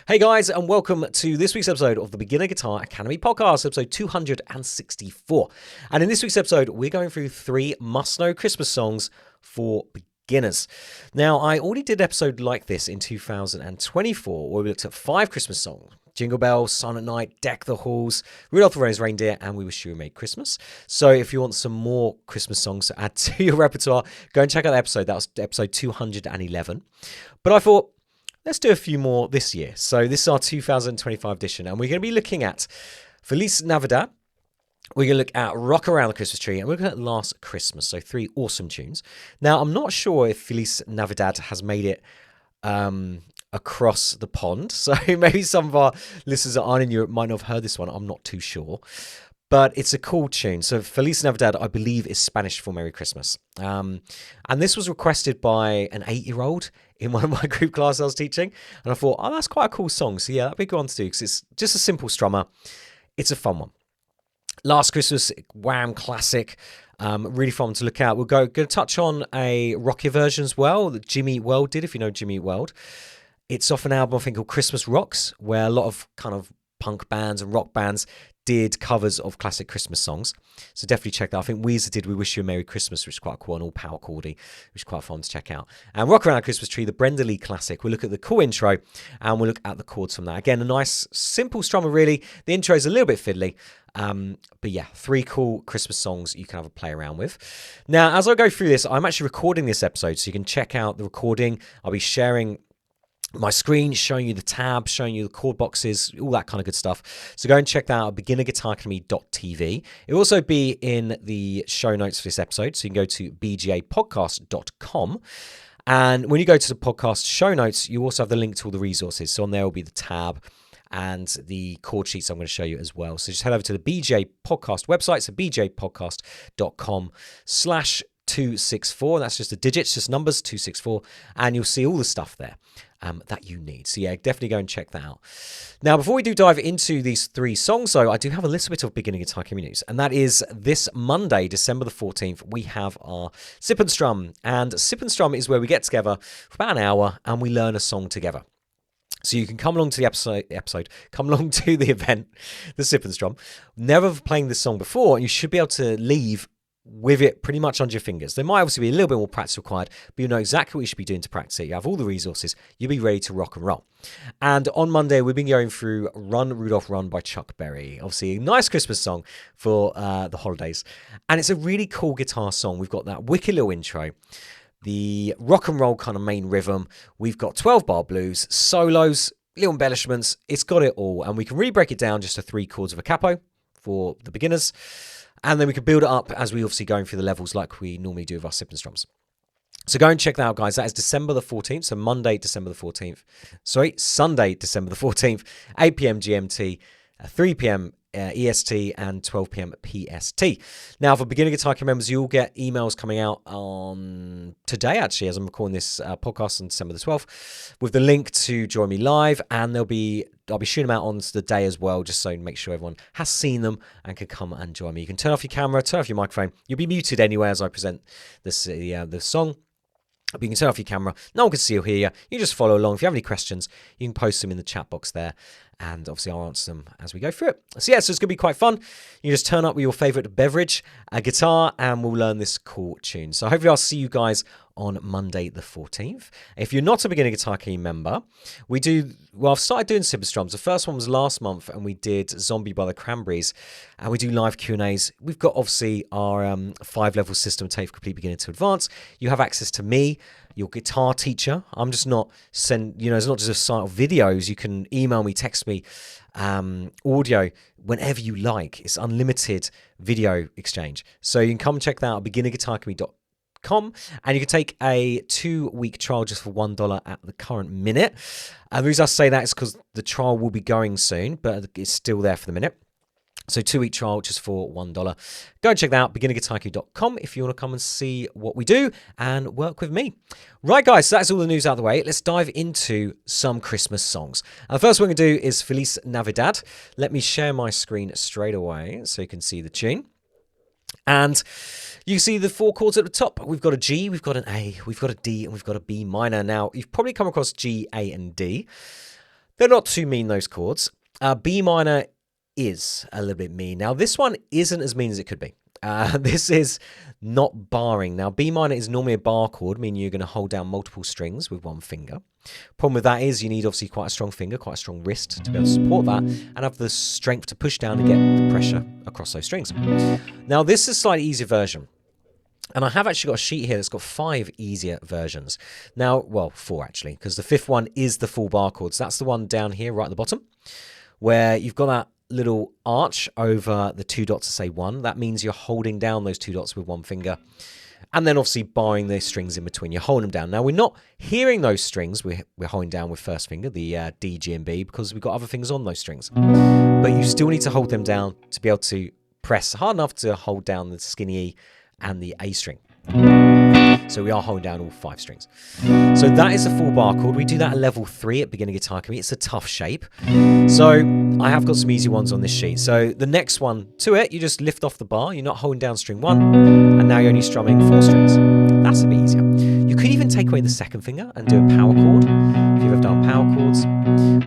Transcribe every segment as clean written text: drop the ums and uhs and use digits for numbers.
Hey guys, and welcome to this week's episode of the Beginner Guitar Academy podcast, episode 264. And in this week's episode, we're going through 3 must-know Christmas songs for beginners. Now, I already did an episode like this in 2024, where we looked at 5 Christmas songs. Jingle Bells, Silent Night, Deck the Halls, Rudolph the Red-Nosed Reindeer, and We Wish You a Merry Christmas. So if you want some more Christmas songs to add to your repertoire, go and check out the episode. That was episode 211. But I thought, let's do a few more this year. So this is our 2025 edition, and we're going to be looking at Feliz Navidad. We're going to look at Rock Around the Christmas Tree, and we're looking at Last Christmas. So 3 awesome tunes. Now, I'm not sure if Feliz Navidad has made it across the pond. So maybe some of our listeners that aren't in Europe might not have heard this one. I'm not too sure. But it's a cool tune. So Feliz Navidad, I believe, is Spanish for Merry Christmas. And this was requested by an 8-year-old in one of my group classes I was teaching. And I thought, oh, that's quite a cool song. So yeah, that'd be a good one to do because it's just a simple strummer. It's a fun one. Last Christmas, Wham classic. Really fun to look out. We're going to touch on a Rocky version as well that Jimmy Eat World did, if you know Jimmy Eat World. It's off an album, I think, called Christmas Rocks, where a lot of kind of punk bands and rock bands did covers of classic Christmas songs. So definitely check that. I think Weezer did We Wish You a Merry Christmas, which is quite cool, and all power chordy, which is quite fun to check out. And Rock Around the Christmas Tree, the Brenda Lee classic. We'll look at the cool intro and we'll look at the chords from that. Again, a nice, simple strummer, really. The intro is a little bit fiddly. But yeah, 3 cool Christmas songs you can have a play around with. Now, as I go through this, I'm actually recording this episode, so you can check out the recording. I'll be sharing my screen, showing you the tabs, showing you the chord boxes, all that kind of good stuff. So go and check that out at beginnerguitaracademy.tv. It will also be in the show notes for this episode, so you can go to bgapodcast.com. And when you go to the podcast show notes, you also have the link to all the resources. So on there will be the tab and the chord sheets I'm going to show you as well. So just head over to the BJ Podcast website, so bjpodcast.com/264. That's just the digits, just numbers, 264, and you'll see all the stuff there that you need. So yeah, definitely go and check that out. Now, before we do dive into these 3 songs, though, I do have a little bit of beginning guitar communities, and that is this Monday, December the 14th, we have our Sip and Strum. And Sip and Strum is where we get together for about an hour and we learn a song together. So you can come along to the episode, come along to the event, the Sip and Strum, never playing this song before, and you should be able to leave with it pretty much under your fingers. There might obviously be a little bit more practice required, but you know exactly what you should be doing to practice it. You have all the resources. You'll be ready to rock and roll. And on Monday, we've been going through Run, Rudolph, Run by Chuck Berry. Obviously, a nice Christmas song for the holidays. And it's a really cool guitar song. We've got that wicked little intro, the rock and roll kind of main rhythm. We've got 12-bar blues, solos, little embellishments. It's got it all. And we can really break it down just to 3 chords of a capo for the beginners. And then we can build it up as we obviously going through the levels like we normally do with our Sip and Strums. So go and check that out, guys. That is December the 14th. So Monday, December the 14th. Sorry, Sunday, December the 14th, 8 p.m. GMT, 3 p.m. EST, and 12 p.m. PST. Now, for beginner guitar members, you'll get emails coming out on today, actually, as I'm recording this podcast on December the 12th, with the link to join me live, and I'll be shooting them out on the day as well, just so make sure everyone has seen them and can come and join me. You can turn off your camera, turn off your microphone. You'll be muted anyway as I present this the song. But you can turn off your camera. No one can see or hear you. You just follow along. If you have any questions, you can post them in the chat box there. And obviously, I'll answer them as we go through it. So yeah, so it's going to be quite fun. You just turn up with your favorite beverage, a guitar, and we'll learn this cool tune. So hopefully I'll see you guys on Monday the 14th. If you're not a Beginner Guitar Academy member, I've started doing Sip and Strums. The first one was last month, and we did Zombie by the Cranberries, and we do live Q&As. We've got obviously our 5-level system, take complete beginner to advanced. You have access to me, your guitar teacher. I'm just not it's not just a site of videos. You can email me, text me, audio, whenever you like. It's unlimited video exchange. So you can come check that out at beginnerguitaracademy.com, and you can take a 2-week trial just for $1 at the current minute. And the reason I say that is because the trial will be going soon, but it's still there for the minute. So 2-week trial just for $1. Go and check that out, beginnerguitaracademy.com, if you want to come and see what we do and work with me. Right, guys, so that's all the news out of the way. Let's dive into some Christmas songs. And the first one we're going to do is Feliz Navidad. Let me share my screen straight away so you can see the tune. And you can see the 4 chords at the top. We've got a G, we've got an A, we've got a D, and we've got a B minor. Now, you've probably come across G, A, and D. They're not too mean, those chords. B minor is a little bit mean. Now, this one isn't as mean as it could be. This is not barring. Now, B minor is normally a bar chord, meaning you're going to hold down multiple strings with one finger. Problem with that is you need obviously quite a strong finger, quite a strong wrist to be able to support that and have the strength to push down and get the pressure across those strings. Now, this is a slightly easier version. And I have actually got a sheet here that's got 5 easier versions. Now, well, 4 actually, because the 5th one is the full bar chord. So that's the one down here right at the bottom, where you've got that little arch over the 2 dots to say 1. That means you're holding down those 2 dots with one finger. And then obviously barring the strings in between, you're holding them down. Now, we're not hearing those strings. We're holding down with first finger, the D, G, and B, because we've got other fingers on those strings. But you still need to hold them down to be able to press hard enough to hold down the skinny E and the A string. So we are holding down all 5 strings. So that is a full bar chord. We do that at level 3 at beginner guitar academy. It's a tough shape. So I have got some easy ones on this sheet. So the next one to it, you just lift off the bar. You're not holding down string 1, and now you're only strumming 4 strings. That's a bit easier. You could even take away the second finger and do a power chord. If you've ever done power chords,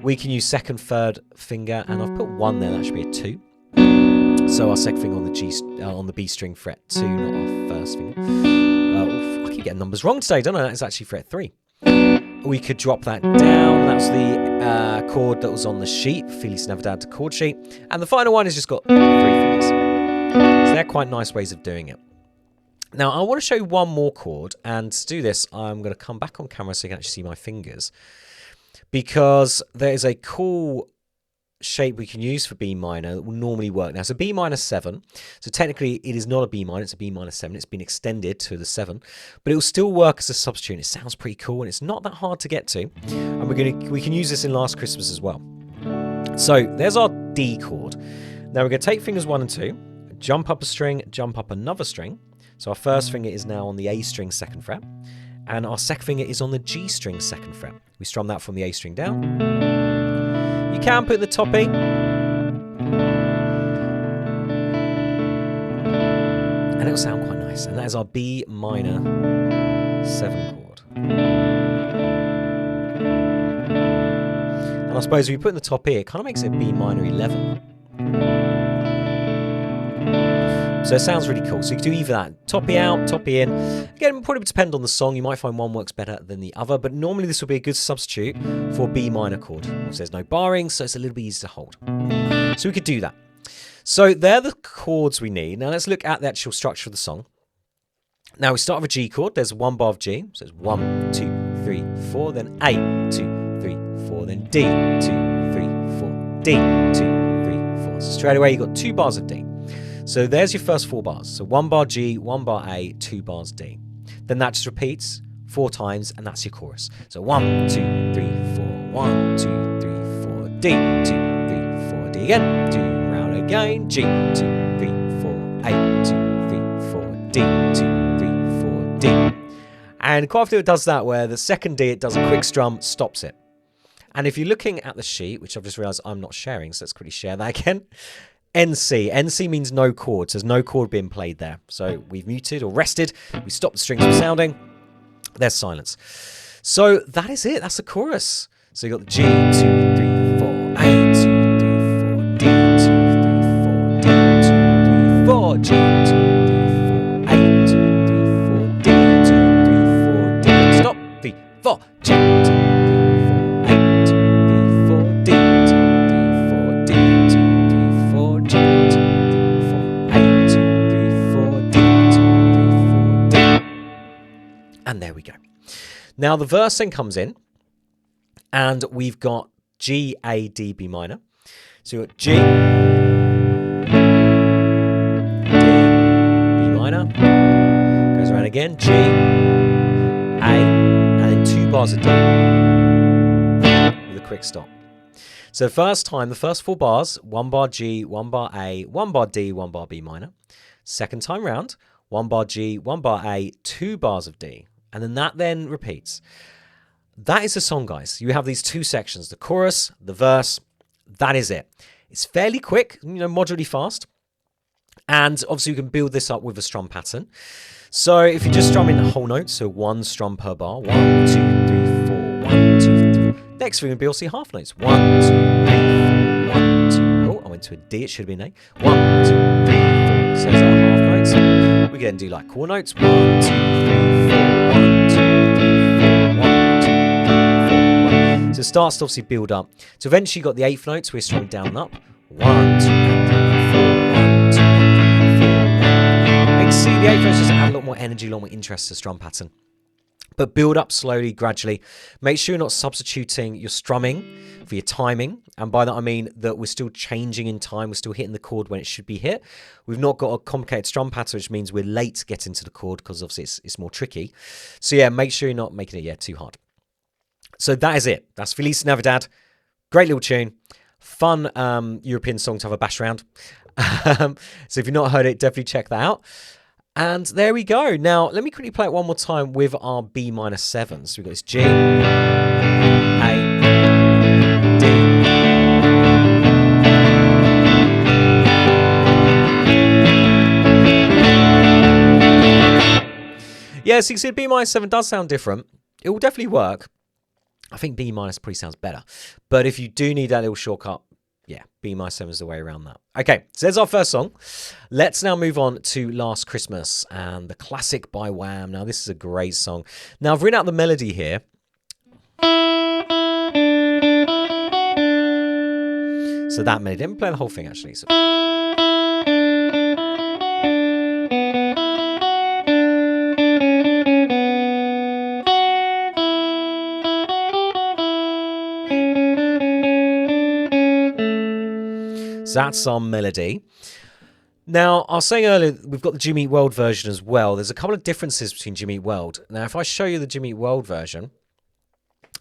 we can use second, third finger, and I've put 1 there. That should be a 2. So our second finger on the B string, fret 2, not our first finger. I keep getting numbers wrong today, don't I? It's actually fret 3. We could drop that down. That's the chord that was on the sheet, Feliz Navidad chord sheet. And the final one has just got 3 fingers. So they're quite nice ways of doing it. Now, I want to show you one more chord. And to do this, I'm going to come back on camera so you can actually see my fingers. Because there is a cool shape we can use for B minor that will normally work. Now, it's a B minor 7, so technically it is not a B minor, it's a B minor 7. It's been extended to the 7, but it will still work as a substitute. It sounds pretty cool and it's not that hard to get to, and we can use this in Last Christmas as well. So there's our D chord. Now we're going to take fingers 1 and 2, jump up a string, jump up another string. So our first finger is now on the A string 2nd fret, and our second finger is on the G string 2nd fret. We strum that from the A string down. You can put the top E. And it'll sound quite nice. And that is our B minor 7 chord. And I suppose if you put in the top E, it kind of makes it B minor 11. So it sounds really cool. So you can do either that, top E out, top E in. Again, it probably depend on the song. You might find one works better than the other, but normally this will be a good substitute for B minor chord. Also, there's no barring, so it's a little bit easier to hold. So we could do that. So they're the chords we need. Now let's look at the actual structure of the song. Now we start with a G chord. There's 1 bar of G. So it's 1, 2, 3, 4. Then A, 2, 3, 4. Then D, 2, 3, 4. D, 2, 3, 4. So straight away you've got 2 bars of D. So there's your first 4 bars. So 1 bar G, 1 bar A, 2 bars D. Then that just repeats 4 times, and that's your chorus. So 1, 2, 3, 4, 1, 2, 3, 4, D, 2, 3, 4, D again, 2, round again, G, 2, 3, 4, A, 2, 3, 4, D, 2, 3, 4, D. And quite often it does that where the second D, it does a quick strum, stops it. And if you're looking at the sheet, which I've just realized I'm not sharing, so let's quickly share that again. NC. NC means no chord. So there's no chord being played there. So we've muted or rested. We stop the strings from sounding. There's silence. So that is it. That's the chorus. So you've got the G, 2, 3, 4, A, 2, 3, 4, D, 2, 3, 4, D, 2, 3, 4, G, 2, 3, 4, A, 2, 3, 4, D, 2, 3, 4, D. Stop. 3, 4, G, 2, 3, 4, A, 2, 3, 4, D, 2, 3, 4, D, 2, 3, 4, G, 2, 3, 4, A, 2, 3, 4, D, 2, 3, 4, D. And there we go. Now the verse then comes in, and we've got G, A, D, B minor. So you've got G, D, B minor. Goes around again, G, A, and then 2 bars of D with a quick stop. So the first time, the first 4 bars, 1 bar G, 1 bar A, 1 bar D, 1 bar B minor. Second time round, 1 bar G, 1 bar A, 2 bars of D. And then that then repeats. That is the song, guys. You have these 2 sections, the chorus, the verse. That is it. It's fairly quick, moderately fast. And obviously you can build this up with a strum pattern. So if you just strum in the whole note, so 1 strum per bar, 1, 2, 3, 4, 1, 2, 3. Next thing would be also half notes. 1, 2, 3, 4, 1, 2. Oh, I went to a D, it should have been A. 1, 2, 3, 4. So there's our half notes. We can then do like chord notes. 1, 2, 3, 4, 1, 2, 3, 4, 1, 2, 3, 4, 1. So it starts to obviously build up. So eventually you got the eighth notes, we're strumming down and up. 1, 2, 3, 4, 1, 2, 3, 4, 1. You can see the eighth notes just add a lot more energy, a lot more interest to the strum pattern. But build up slowly, gradually. Make sure you're not substituting your strumming for your timing. And by that I mean that we're still changing in time. We're still hitting the chord when it should be hit. We've not got a complicated strum pattern, which means we're late getting to the chord because obviously it's more tricky. So yeah, make sure you're not making it too hard. So that is it. That's Feliz Navidad. Great little tune. Fun European song to have a bash around. So if you've not heard it, definitely check that out. And there we go. Now, let me quickly play it one more time with our B minor 7. So we've got this G, A, D. Yeah, so you can see B minor 7 does sound different. It will definitely work. I think B minus probably sounds better. But if you do need that little shortcut, yeah, B minor 7 is the way around that. Okay, so there's our first song. Let's now move on to Last Christmas and the classic by Wham. Now, this is a great song. Now, I've written out the melody here. So that melody. Let me play the whole thing, actually. So. So that's our melody. Now, I was saying earlier, we've got the Jimmy Eat World version as well. There's a couple of differences between Jimmy Eat World. Now, if I show you the Jimmy Eat World version,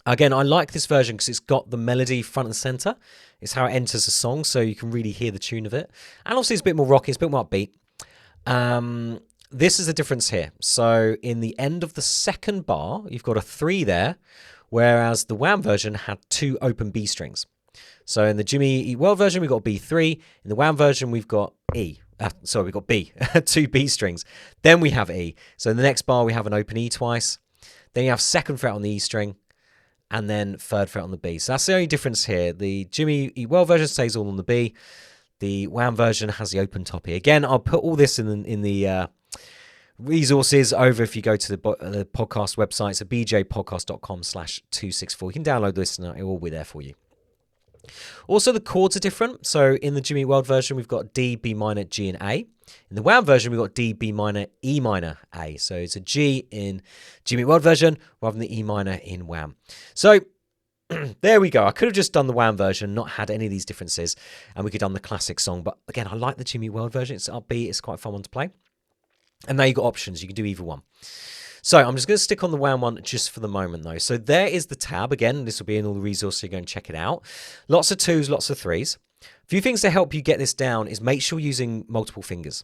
again, I like this version because it's got the melody front and center. It's how it enters the song, so you can really hear the tune of it. And obviously, it's a bit more rocky, it's a bit more upbeat. This is the difference here. So in the end of the second bar, you've got a 3 there, whereas the Wham version had 2 open B strings. So in the Jimmy Eat World version, we've got B3. In the Wham version, we've got E. We've got B, 2 B strings. Then we have E. So in the next bar, we have an open E twice. Then you have 2nd fret on the E string, and then 3rd fret on the B. So that's the only difference here. The Jimmy Eat World version stays all on the B. The Wham version has the open top E. Again, I'll put all this in the resources over if you go to the podcast website. So bjpodcast.com/264. You can download this and it will be there for you. Also, the chords are different. So in the Jimmy Eat World version, we've got D, B minor, G, and A. In the Wham version, we've got D, B minor, E minor, A. So it's a G in Jimmy Eat World version rather than the E minor in Wham. So there we go. I could have just done the Wham version, not had any of these differences, and we could have done the classic song. But again, I like the Jimmy Eat World version. It's upbeat. It's quite a fun one to play. And now you've got options. You can do either one. So I'm just going to stick on the Wham one just for the moment, though. So there is the tab. Again, this will be in all the resources, so you go and check it out. Lots of 2s, lots of 3s. A few things to help you get this down is make sure you're using multiple fingers.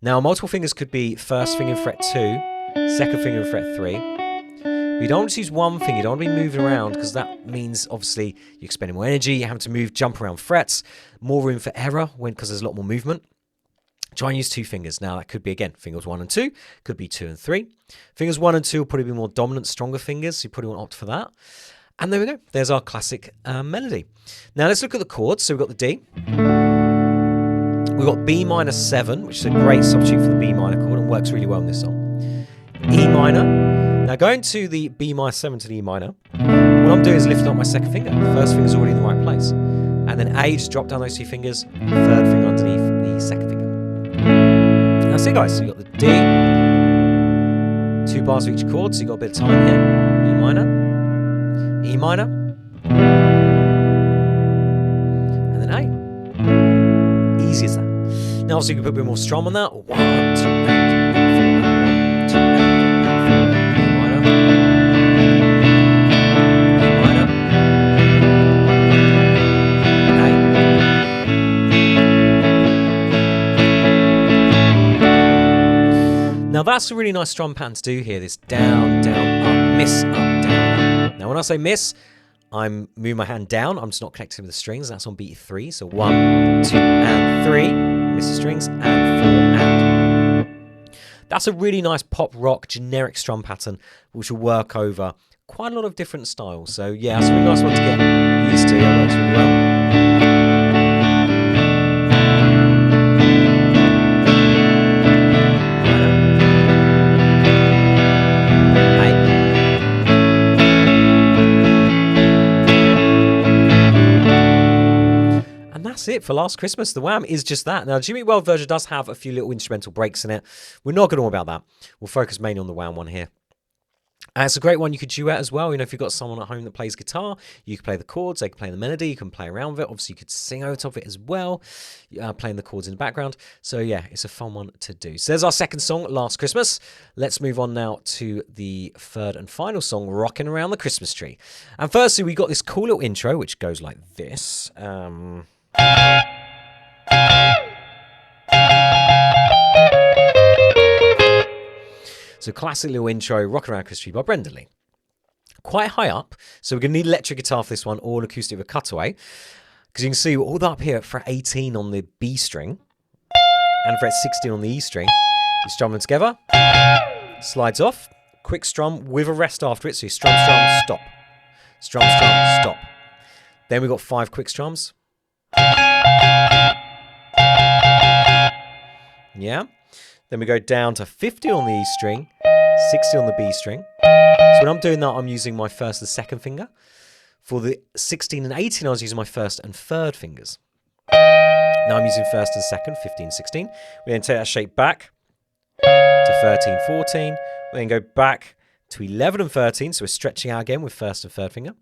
Now, multiple fingers could be 1st finger in fret 2, 2nd finger in fret 3. But you don't want to use one finger. You don't want to be moving around because that means, obviously, you're expending more energy. You have to move, jump around frets. More room for error because there's a lot more movement. Try and use 2 fingers. Now, that could be, again, fingers 1 and 2. Could be 2 and 3. Fingers 1 and 2 will probably be more dominant, stronger fingers. So you probably want to opt for that. And there we go. There's our classic melody. Now, let's look at the chords. So we've got the D. We've got B minor 7, which is a great substitute for the B minor chord and works really well in this song. E minor. Now, going to the B minor 7 to the E minor, what I'm doing is lifting up my 2nd finger. 1st finger's already in the right place. And then A, just drop down those 2 fingers. 3rd finger underneath the 2nd finger. That's it, guys. So you've got the D, 2 bars of each chord, so you've got a bit of time here. B minor, E minor, and then A. Easy as that. Now, obviously, you can put a bit more strum on that. 1, 2, 3, 4, 1, 2, 3, 4, E minor, E minor, A. Now that's a really nice strum pattern to do here, this down, down, up, miss, up, down, up. Now when I say miss, I'm moving my hand down, I'm just not connecting with the strings, that's on beat 3, so 1, 2, and 3, miss the strings, and 4, and. That's a really nice pop rock generic strum pattern, which will work over quite a lot of different styles. So yeah, that's a really nice one to get used to. It works really well. That's it for Last Christmas. The Wham is just that. Now, the Jimmy World version does have a few little instrumental breaks in it. We're not going to worry about that. We'll focus mainly on the Wham one here. And it's a great one you could duet as well. You know, if you've got someone at home that plays guitar, you can play the chords, they can play the melody, you can play around with it. Obviously, you could sing over top of it as well, playing the chords in the background. So yeah, it's a fun one to do. So there's our second song, Last Christmas. Let's move on now to the third and final song, Rockin' Around the Christmas Tree. And firstly, we got this cool little intro, which goes like this. So classic little intro, Rockin' Around Christmas Tree by Brenda Lee. Quite high up, so we're going to need electric guitar for this one, or an acoustic with a cutaway. Because you can see all that up here at fret 18 on the B string, and fret 16 on the E string. You strum them together, slides off, quick strum with a rest after it, so you strum, strum, stop. Strum, strum, stop. Then we've got 5 quick strums. Yeah. Then we go down to 50 on the E string, 60 on the B string. So when I'm doing that, I'm using my first and second finger. For the 16 and 18, I was using my first and third fingers. Now I'm using first and second, 15, 16. We then take that shape back to 13, 14. We then go back to 11 and 13, so we're stretching out again with first and third finger.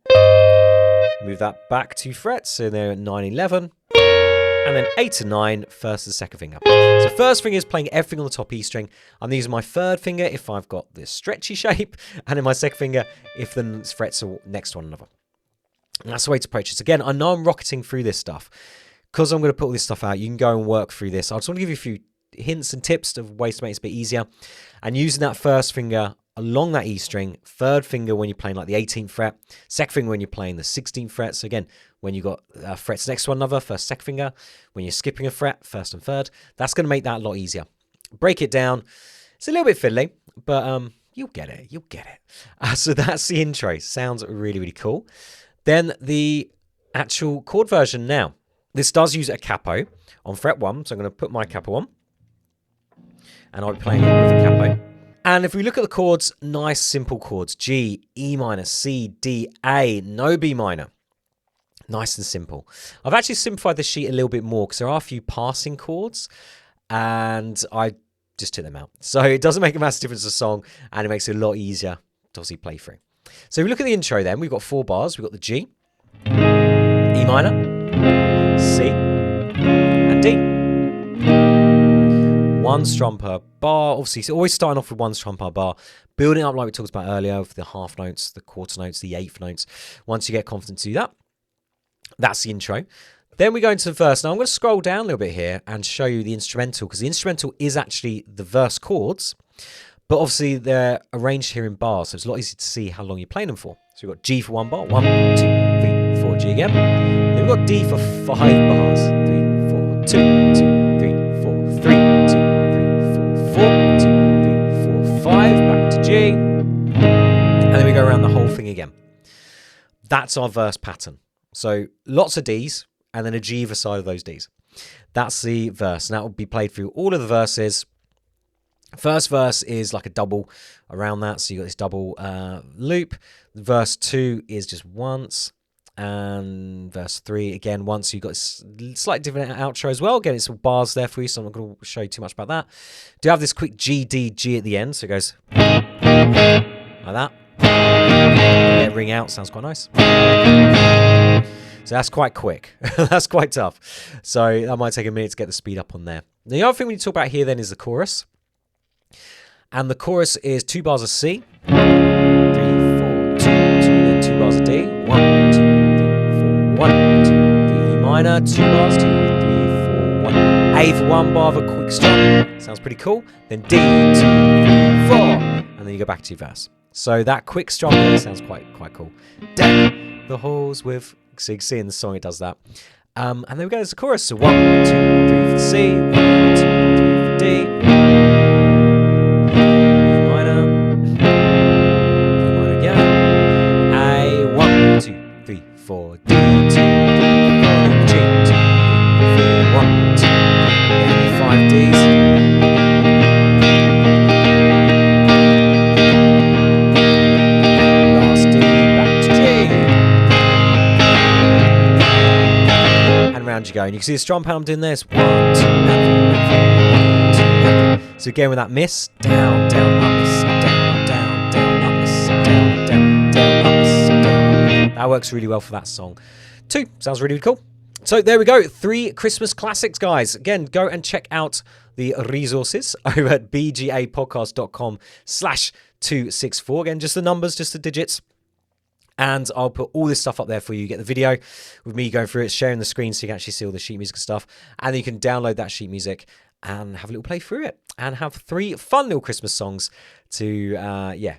Move that back 2 frets, so they're at 9, 11. And then 8 and 9, first and second finger. So first finger is playing everything on the top E string. I'm using my third finger if I've got this stretchy shape, and in my second finger if the frets are next to one another. And that's the way to approach this. Again, I know I'm rocketing through this stuff. Because I'm going to put all this stuff out, you can go and work through this. I just want to give you a few hints and tips of ways to make this a bit easier. And using that first finger along that E string, third finger when you're playing like the 18th fret, second finger when you're playing the 16th fret. So again, when you've got frets next to one another, first, second finger. When you're skipping a fret, first and third. That's going to make that a lot easier. Break it down. It's a little bit fiddly, but you'll get it. You'll get it. So that's the intro. Sounds really, really cool. Then the actual chord version now. This does use a capo on fret 1. So I'm going to put my capo on. And I'll be playing it with a capo. And if we look at the chords, nice simple chords. G, E minor, C, D, A, no B minor. Nice and simple. I've actually simplified the sheet a little bit more because there are a few passing chords and I just took them out. So it doesn't make a massive difference to the song and it makes it a lot easier to obviously play through. So if we look at the intro then, we've got 4 bars. We've got the G, E minor, C, and D. 1 strum per bar. Obviously, so always starting off with 1 strum per bar. Building up like we talked about earlier with the half notes, the quarter notes, the eighth notes. Once you get confident to do that, that's the intro. Then we go into the verse. Now I'm going to scroll down a little bit here and show you the instrumental because the instrumental is actually the verse chords, but obviously they're arranged here in bars, so it's a lot easier to see how long you're playing them for. So we've got G for 1 bar, 1, 2, 3, 4, G again. Then we've got D for 5 bars, 3, 4, 2, 2, 3, 4, 3, 2, 3, 4, 4, 2, 3, 4, 5, back to G, and then we go around the whole thing again. That's our verse pattern. So lots of Ds and then a G either side of those Ds. That's the verse. And that will be played through all of the verses. First verse is like a double around that. So you got this double loop. Verse 2 is just once. And verse 3 again once. So you've got a slightly different outro as well. Again, it's some bars there for you. So I'm not going to show you too much about that. Do have this quick G, D, G at the end. So it goes like that. Let it ring out. Sounds quite nice. So that's quite quick. That's quite tough. So that might take a minute to get the speed up on there. The other thing we need to talk about here then is the chorus. And the chorus is 2 bars of C, 3, 4, 2, 2, then 2 bars of D, 1, 2, 3, 4, 1, 2, 3, E minor, 2 bars, 2, 3, 4, 1, A for 1 bar of a quick strum. Sounds pretty cool. Then D, 2, 3, 4, and then you go back to your verse. So that quick strum there sounds quite cool. Deck the halls with, so you can see in the song it does that. And then we go to the chorus. So 1, 2, 3 for C, 1, 2, 3 for D. round you go. And you can see the strum pattern I'm doing there. It's 1, 2, and 3, 1, 2, and 3. So again with that miss, down, down, up, miss, down, down, down, up, miss, down, down, down, up, miss, down. That works really well for that song too. Sounds really cool. So there we go. 3 Christmas classics, guys. Again, go and check out the resources over at bgapodcast.com/264. Again, just the numbers, just the digits. And I'll put all this stuff up there for you. You get the video with me going through it, sharing the screen so you can actually see all the sheet music and stuff. And then you can download that sheet music and have a little play through it. And have 3 fun little Christmas songs to,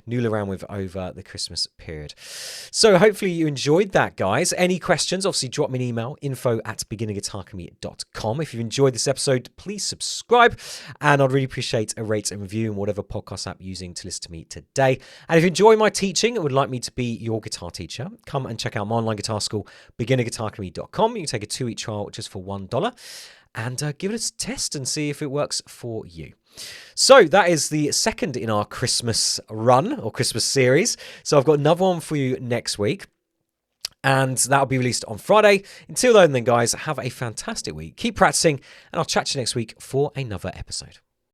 noodle around with over the Christmas period. So hopefully you enjoyed that, guys. Any questions, obviously drop me an email, info@beginnerguitaracademy.com. If you've enjoyed this episode, please subscribe. And I'd really appreciate a rate and review in whatever podcast app you're using to listen to me today. And if you enjoy my teaching and would like me to be your guitar teacher, come and check out my online guitar school, beginnerguitaracademy.com. You can take a 2-week trial just for $1. And give it a test and see if it works for you. So that is the second in our Christmas run or Christmas series. So I've got another one for you next week. And that'll be released on Friday. Until then, guys, have a fantastic week. Keep practicing. And I'll chat to you next week for another episode.